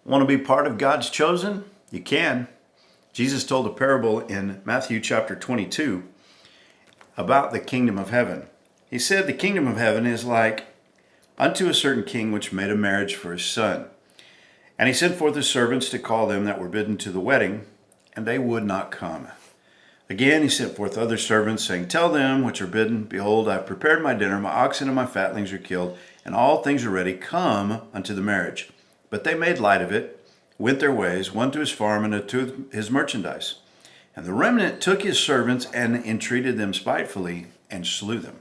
Want to be part of God's chosen? You can. Jesus told a parable in Matthew chapter 22 about the kingdom of heaven. He said the kingdom of heaven is like unto a certain king which made a marriage for his son. And he sent forth his servants to call them that were bidden to the wedding, and they would not come. Again he sent forth other servants, saying, Tell them which are bidden, Behold, I have prepared my dinner, my oxen and my fatlings are killed, and all things are ready. Come unto the marriage. But they made light of it, went their ways, one to his farm and to his merchandise. And the remnant took his servants and entreated them spitefully, and slew them.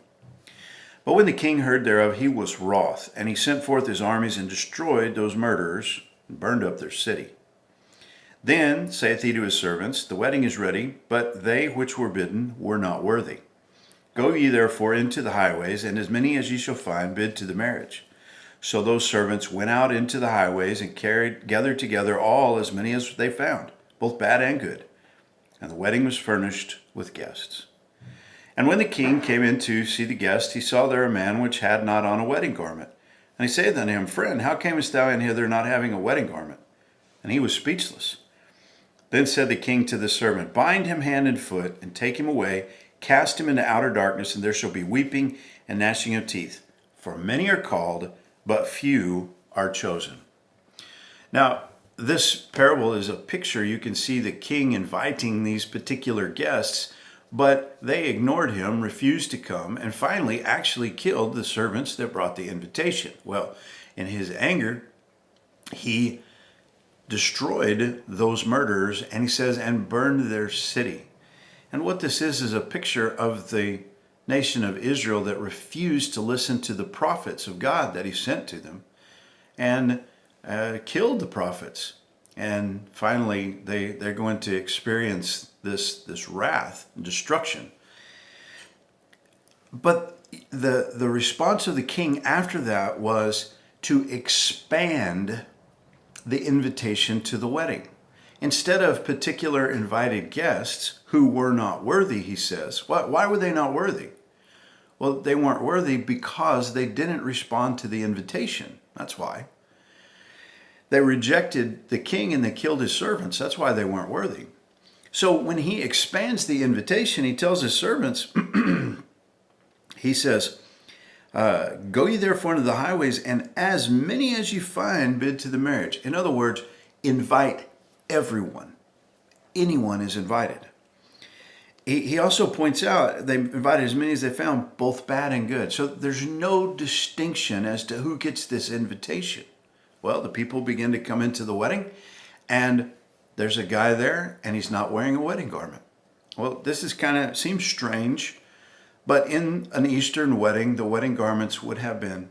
But when the king heard thereof, he was wroth, and he sent forth his armies and destroyed those murderers, and burned up their city. Then saith he to his servants, The wedding is ready, but they which were bidden were not worthy. Go ye therefore into the highways, and as many as ye shall find, bid to the marriage. So those servants went out into the highways, and gathered together all as many as they found, both bad and good. And the wedding was furnished with guests. And when the king came in to see the guests, he saw there a man which had not on a wedding garment. And he saith unto him, Friend, how camest thou in hither not having a wedding garment? And he was speechless. Then said the king to the servant, Bind him hand and foot, and take him away, cast him into outer darkness, and there shall be weeping and gnashing of teeth. For many are called, but few are chosen. Now, this parable is a picture. You can see the king inviting these particular guests, but they ignored him, refused to come, and finally actually killed the servants that brought the invitation. Well, in his anger, he destroyed those murderers, and he says, and burned their city. And what this is a picture of the nation of Israel that refused to listen to the prophets of God that he sent to them, and killed the prophets. And finally, they're going to experience this wrath and destruction. But the response of the king after that was to expand the invitation to the wedding. Instead of particular invited guests who were not worthy, he says. Why were they not worthy? Well, they weren't worthy because they didn't respond to the invitation. That's why. They rejected the king and they killed his servants. That's why they weren't worthy. So when he expands the invitation, he tells his servants, he says, Go ye therefore into the highways, and as many as you find, bid to the marriage. In other words, invite everyone. Anyone is invited. He also points out they invited as many as they found, both bad and good. So there's no distinction as to who gets this invitation. Well, the people begin to come into the wedding, and there's a guy there, and he's not wearing a wedding garment. Well, this is seems strange, but in an Eastern wedding, the wedding garments would have been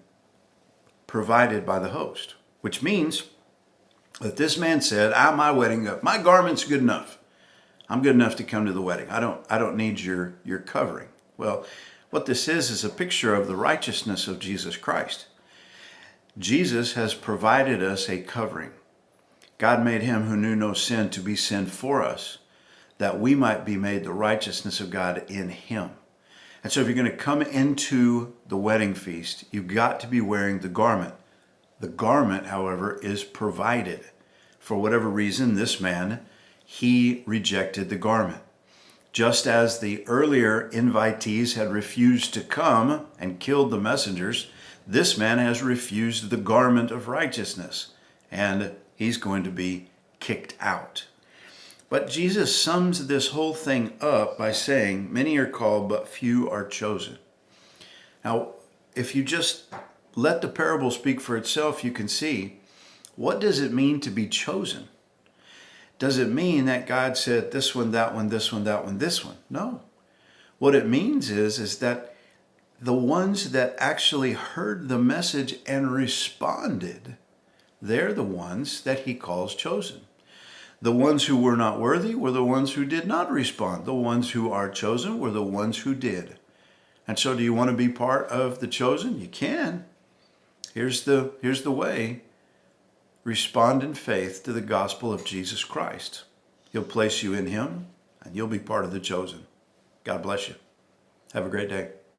provided by the host, which means that this man said, my garment's good enough. I'm good enough to come to the wedding. I don't need your covering. Well, what this is a picture of the righteousness of Jesus Christ. Jesus has provided us a covering. God made him who knew no sin to be sin for us, that we might be made the righteousness of God in him. And so if you're going to come into the wedding feast, you've got to be wearing the garment. The garment, however, is provided. For whatever reason, this man, he rejected the garment. Just as the earlier invitees had refused to come and killed the messengers, this man has refused the garment of righteousness, and he's going to be kicked out. But Jesus sums this whole thing up by saying, many are called, but few are chosen. Now, if you just let the parable speak for itself, you can see, what does it mean to be chosen? Does it mean that God said this one, that one, this one, that one, this one? No. What it means is that the ones that actually heard the message and responded, they're the ones that he calls chosen. The ones who were not worthy were the ones who did not respond. The ones who are chosen were the ones who did. And so do you want to be part of the chosen? You can. Here's the way. Respond in faith to the gospel of Jesus Christ. He'll place you in him, and you'll be part of the chosen. God bless you. Have a great day.